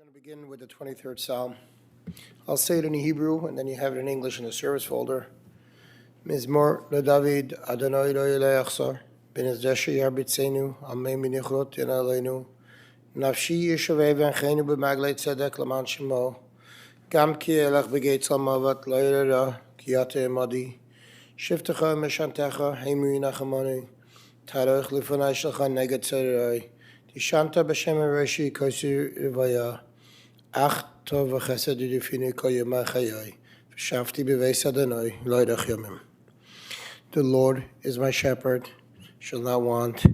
going to begin with the 23rd Psalm. I'll say it in Hebrew, and then you have it in English in the service folder. Mizmor LeDavid, Adonai lo yachzor, ben ezdeshe yarbitzenu, amei minichrot yana aleinu, nafshi yishaveh v'anchenu b'maglei tzedek l'man shemo, gam ki elech b'geitz ha'mavat lo yirera, ki ate emadi, shiftecha meshantecha, heimu yinachamoni, taroich lifonai shelcha neged tzedai, tishanta b'shem ereshi kosi rivaya, ach tov v'chesed yudifinu kol yomai chayai, v'shavti b'veis Adonai lo yirach yomim. The Lord is my shepherd, shall not want.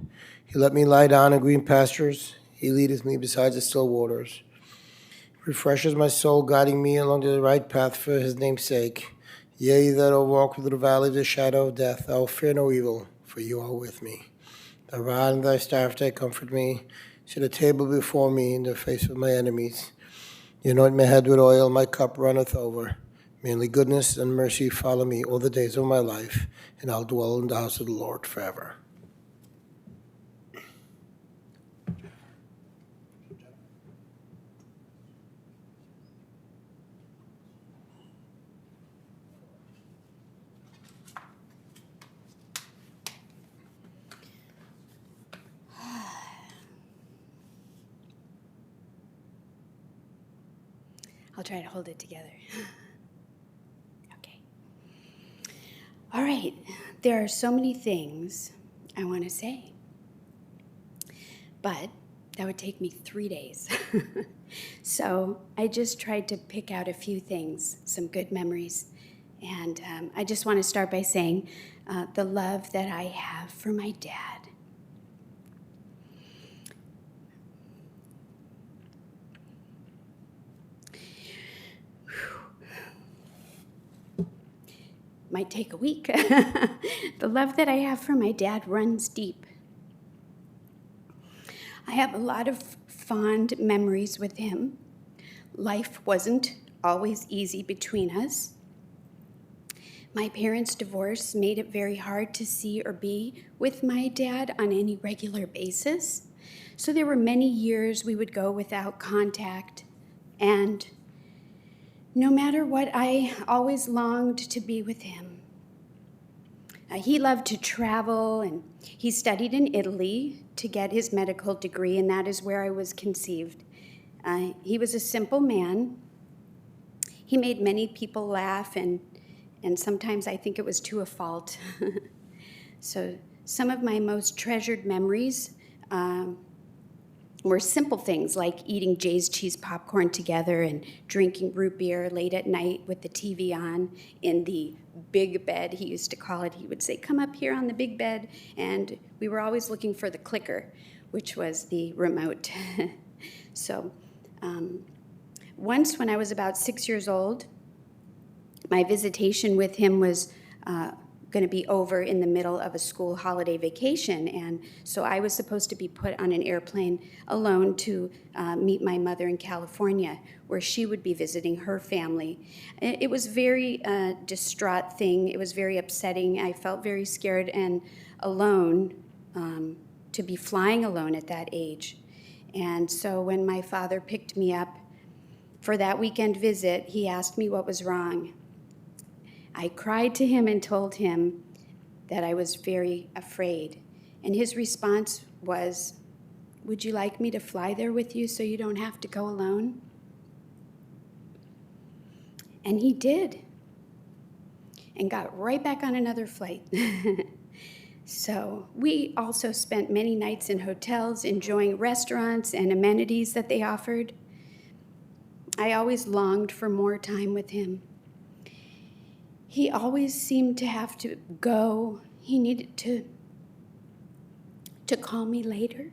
He let me lie down in green pastures. He leadeth me beside the still waters. Refreshes my soul, guiding me along the right path for his name's sake. Yea, that I walk through the valley of the shadow of death, I will fear no evil, for you are with me. Thy rod and thy staff, they comfort me. Set a table before me in the face of my enemies. You anoint my head with oil, my cup runneth over. Mainly goodness and mercy follow me all the days of my life, and I'll dwell in the house of the Lord forever. I'll try to hold it together. Okay. All right. There are so many things I want to say, but that would take me 3 days. So I just tried to pick out a few things, some good memories. And I just want to start by saying the love that I have for my dad. Might take a week. The love that I have for my dad runs deep. I have a lot of fond memories with him. Life wasn't always easy between us. My parents' divorce made it very hard to see or be with my dad on any regular basis. So there were many years we would go without contact, and no matter what, I always longed to be with him. He loved to travel, and he studied in Italy to get his medical degree, and that is where I was conceived. He was a simple man. He made many people laugh, and sometimes I think it was to a fault. So some of my most treasured memories were simple things like eating Jay's cheese popcorn together and drinking root beer late at night with the TV on in the big bed, he used to call it. He would say, "Come up here on the big bed." And we were always looking for the clicker, which was the remote. So once when I was about 6 years old, my visitation with him was going to be over in the middle of a school holiday vacation, and so I was supposed to be put on an airplane alone to meet my mother in California, where she would be visiting her family. It was a very distraught thing. It was very upsetting. I felt very scared and alone to be flying alone at that age. And so when my father picked me up for that weekend visit, he asked me what was wrong. I cried to him and told him that I was very afraid. And his response was, "Would you like me to fly there with you so you don't have to go alone?" And he did, and got right back on another flight. So we also spent many nights in hotels, enjoying restaurants and amenities that they offered. I always longed for more time with him. He always seemed to have to go. He needed to call me later.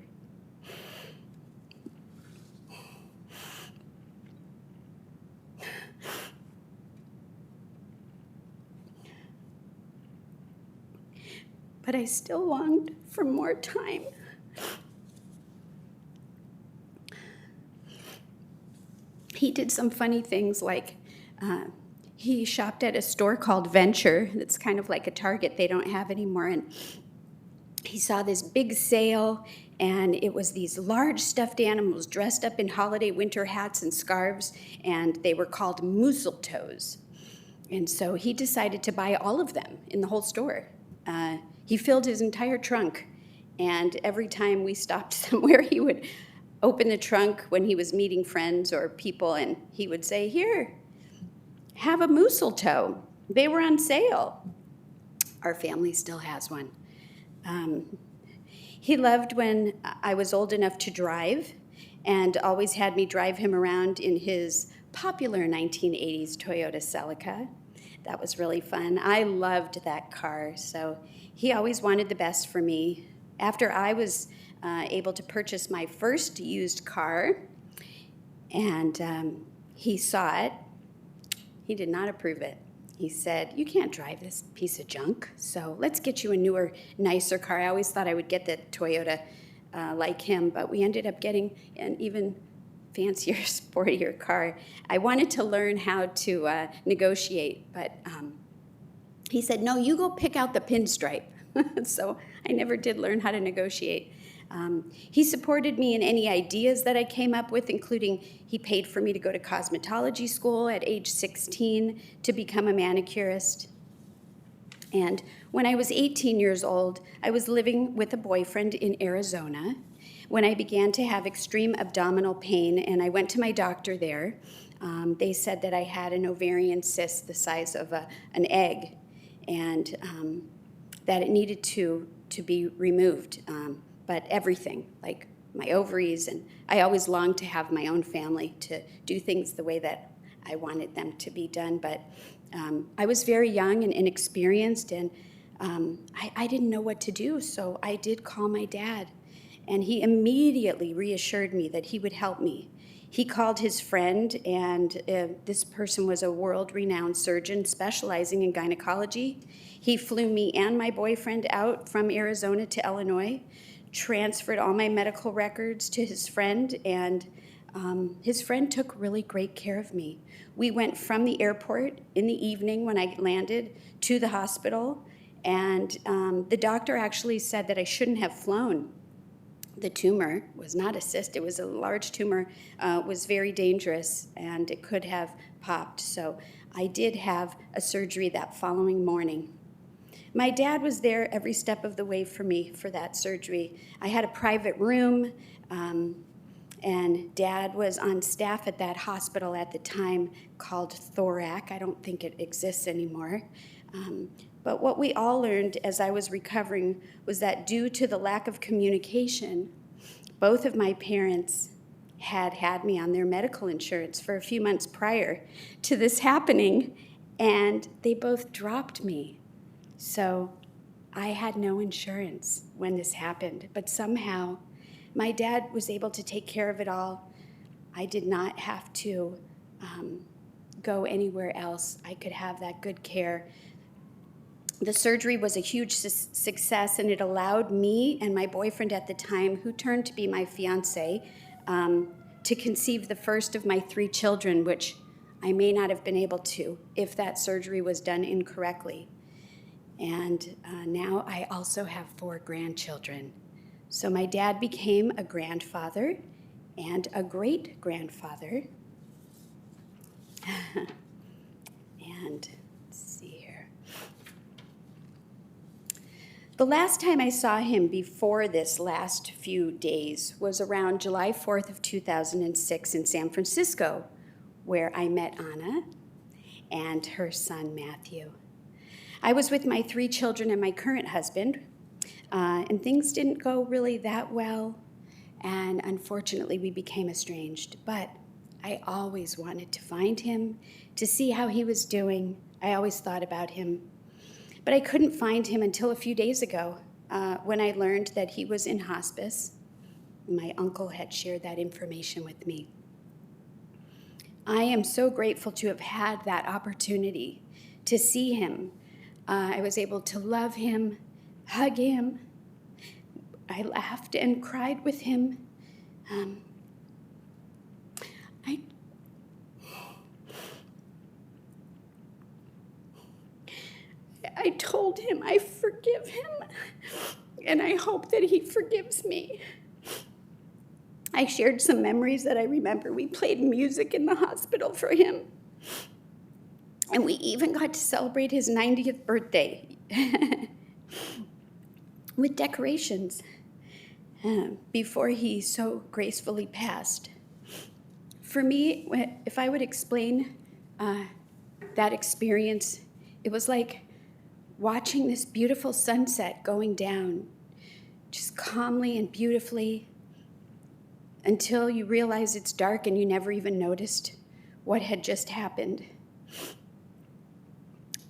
But I still longed for more time. He did some funny things like he shopped at a store called Venture. That's kind of like a Target they don't have anymore. And he saw this big sale, and it was these large stuffed animals dressed up in holiday winter hats and scarves, and they were called mistletoes. And so he decided to buy all of them in the whole store. He filled his entire trunk, and every time we stopped somewhere, he would open the trunk when he was meeting friends or people, and he would say, "Here, have a mistletoe. They were on sale." Our family still has one. He loved when I was old enough to drive and always had me drive him around in his popular 1980s Toyota Celica. That was really fun. I loved that car, so he always wanted the best for me. After I was able to purchase my first used car, and he saw it, he did not approve it. He said, "You can't drive this piece of junk, so let's get you a newer, nicer car." I always thought I would get the Toyota like him, but we ended up getting an even fancier, sportier car. I wanted to learn how to negotiate, but he said, "No, you go pick out the pinstripe." So I never did learn how to negotiate. He supported me in any ideas that I came up with, including he paid for me to go to cosmetology school at age 16 to become a manicurist. And when I was 18 years old, I was living with a boyfriend in Arizona when I began to have extreme abdominal pain, and I went to my doctor there. They said that I had an ovarian cyst the size of an egg, and that it needed to be removed. But everything, like my ovaries, and I always longed to have my own family, to do things the way that I wanted them to be done. But I was very young and inexperienced, and I didn't know what to do, so I did call my dad, and he immediately reassured me that he would help me. He called his friend, and this person was a world-renowned surgeon specializing in gynecology. He flew me and my boyfriend out from Arizona to Illinois, transferred all my medical records to his friend, and his friend took really great care of me. We went from the airport in the evening when I landed to the hospital, and the doctor actually said that I shouldn't have flown. The tumor was not a cyst, it was a large tumor, was very dangerous, and it could have popped. So I did have a surgery that following morning. My dad was there every step of the way for me for that surgery. I had a private room, and Dad was on staff at that hospital at the time called Thorac. I don't think it exists anymore. But what we all learned as I was recovering was that due to the lack of communication, both of my parents had me on their medical insurance for a few months prior to this happening, and they both dropped me. So I had no insurance when this happened, but somehow my dad was able to take care of it all. I did not have to go anywhere else. I could have that good care. The surgery was a huge success, and it allowed me and my boyfriend at the time, who turned to be my fiance, to conceive the first of my 3 children, which I may not have been able to if that surgery was done incorrectly. And now I also have 4 grandchildren. So my dad became a grandfather and a great-grandfather. And let's see here. The last time I saw him before this last few days was around July 4th of 2006 in San Francisco, where I met Anna and her son Matthew. I was with my 3 children and my current husband, and things didn't go really that well, and unfortunately we became estranged. But I always wanted to find him, to see how he was doing. I always thought about him. But I couldn't find him until a few days ago when I learned that he was in hospice. My uncle had shared that information with me. I am so grateful to have had that opportunity to see him. I was able to love him, hug him. I laughed and cried with him. I told him I forgive him, and I hope that he forgives me. I shared some memories that I remember. We played music in the hospital for him. And we even got to celebrate his 90th birthday with decorations before he so gracefully passed. For me, if I would explain that experience, it was like watching this beautiful sunset going down, just calmly and beautifully, until you realize it's dark and you never even noticed what had just happened.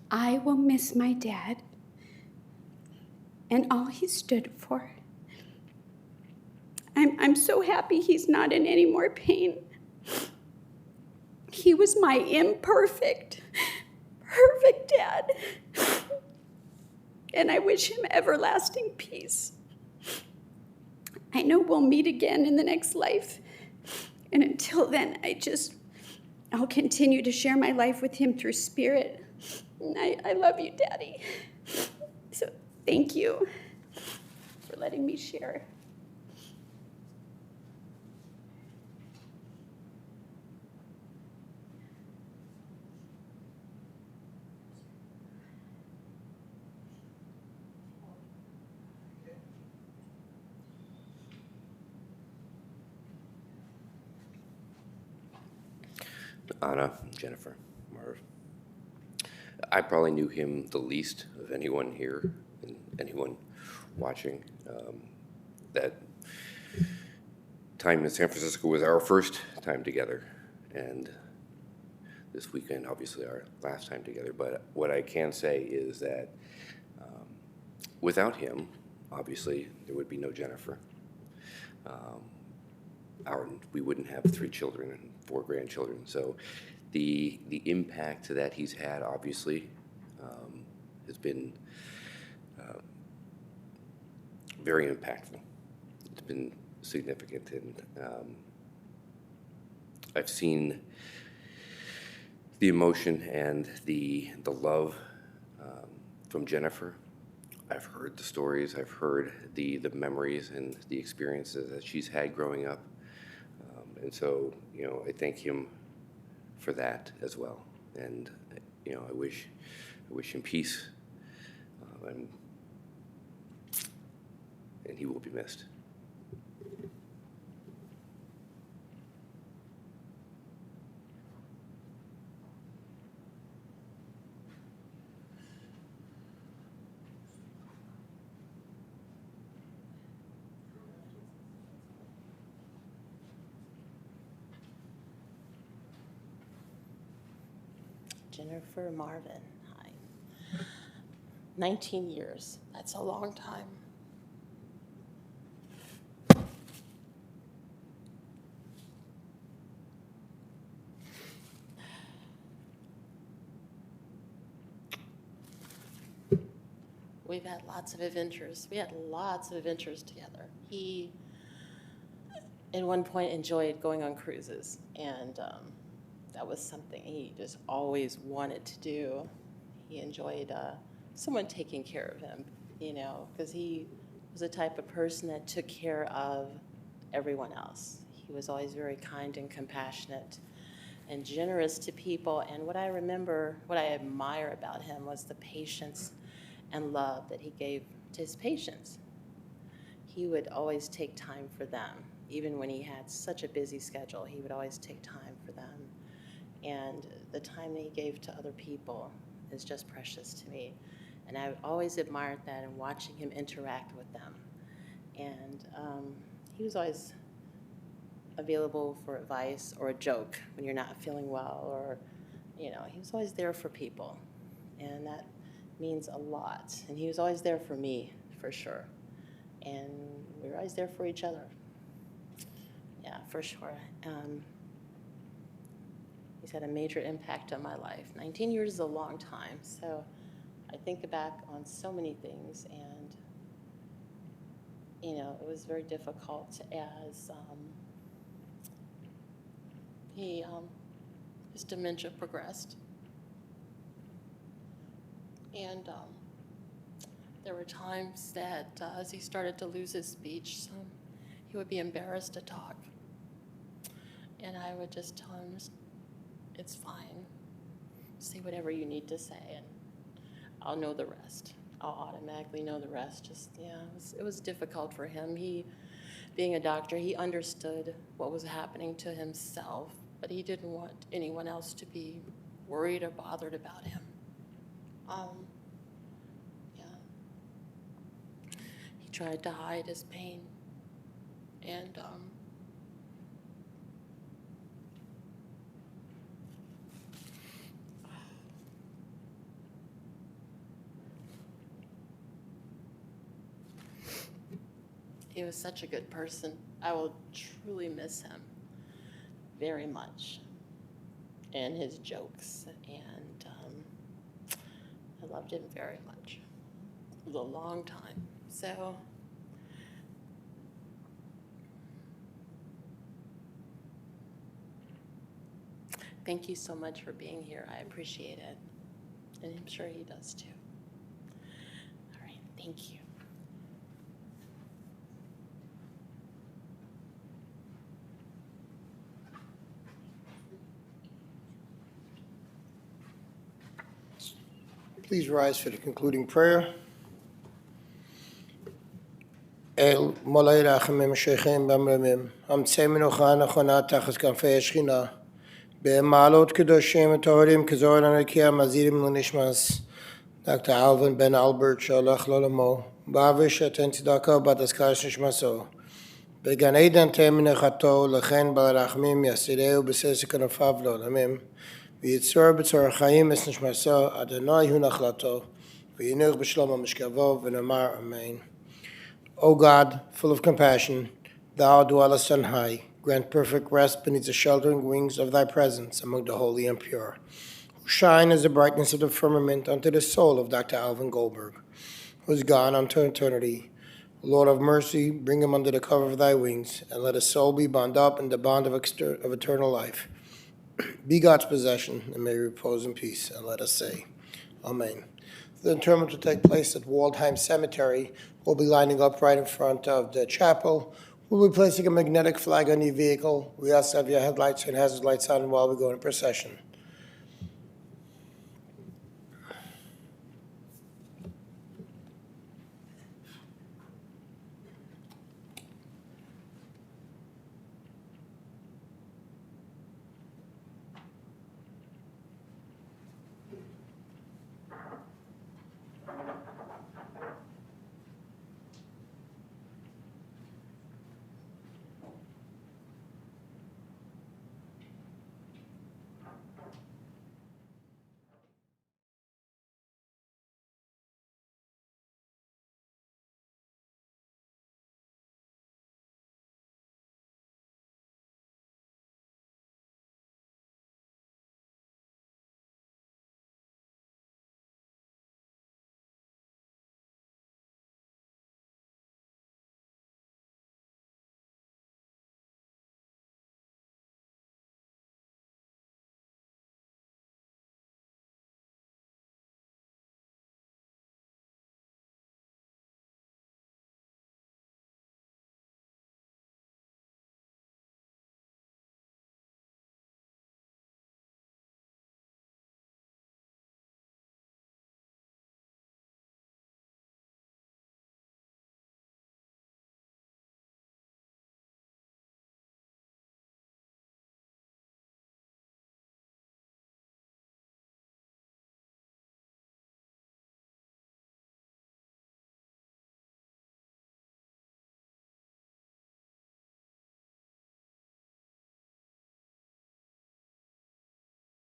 I will miss my dad and all he stood for. I'm so happy he's not in any more pain. He was my imperfect, perfect dad. And I wish him everlasting peace. I know we'll meet again in the next life. And until then, I'll continue to share my life with him through spirit. And I love you, Daddy. So thank you for letting me share. Anna, Jennifer, Marv. I probably knew him the least of anyone here and anyone watching. That time in San Francisco was our first time together, and this weekend, obviously, our last time together. But what I can say is that without him, obviously, there would be no Jennifer. We wouldn't have 3 children and 4 grandchildren. So the impact that he's had, obviously, has been very impactful. It's been significant, and I've seen the emotion and the love from Jennifer. I've heard the stories, I've heard the memories and the experiences that she's had growing up. And so, I thank him for that as well. And, I wish him peace. And he will be missed. Jennifer Marvin, hi. 19 years, that's a long time. We've had lots of adventures. We had lots of adventures together. He, at one point, enjoyed going on cruises, and that was something he just always wanted to do. He enjoyed someone taking care of him, because he was the type of person that took care of everyone else. He was always very kind and compassionate and generous to people. And what I admire about him was the patience and love that he gave to his patients. He would always take time for them. Even when he had such a busy schedule, he would always take time for them. And the time that he gave to other people is just precious to me. And I've always admired that and watching him interact with them. And he was always available for advice or a joke when you're not feeling well, or, he was always there for people. And that means a lot. And he was always there for me, for sure. And we were always there for each other. Yeah, for sure. He's had a major impact on my life. 19 years is a long time, so I think back on so many things, and it was very difficult as his dementia progressed. And There were times that as he started to lose his speech, he would be embarrassed to talk. And I would just tell him, it's fine. Say whatever you need to say, and I'll know the rest. I'll automatically know the rest. It was difficult for him. Being a doctor, he understood what was happening to himself, but he didn't want anyone else to be worried or bothered about him. He tried to hide his pain, and he was such a good person. I will truly miss him very much, and his jokes, and I loved him very much. It was a long time. So thank you so much for being here. I appreciate it, and I'm sure he does too. All right, thank you. Please rise for the concluding prayer. El Molay Rachamim Shechem Bamramim, Hamtsei Menucha Nachona Tachas Kanfei Shechina, Be'emalot Kedoshim Toharim Kazor Anakia Mazirim Lunishmas, Dr. Alvin Ben Albert Shalach Lolamo, Bavish Aten Tzedakah Bataskash Nishmaso, Began Eidan Temin Echato, Lechen Balarachmim Yasideu B'Sesek Anafav Lolamim, V'yitzor B'tzor Chaim Es Nishmaso, Adonai Hu Nachlato, V'yinuch B'Shlom HaMishkavo, V'Namar Amen. O God, full of compassion, thou dwellest on high, grant perfect rest beneath the sheltering wings of thy presence among the holy and pure, who shine as the brightness of the firmament unto the soul of Dr. Alvin Goldberg, who is gone unto eternity. Lord of mercy, bring him under the cover of thy wings, and let his soul be bound up in the bond of eternal life. Be God's possession, and may he repose in peace, and let us say, Amen. The interment will take place at Waldheim Cemetery. We'll be lining up right in front of the chapel. We'll be placing a magnetic flag on your vehicle. We also have your headlights and hazard lights on while we go in procession.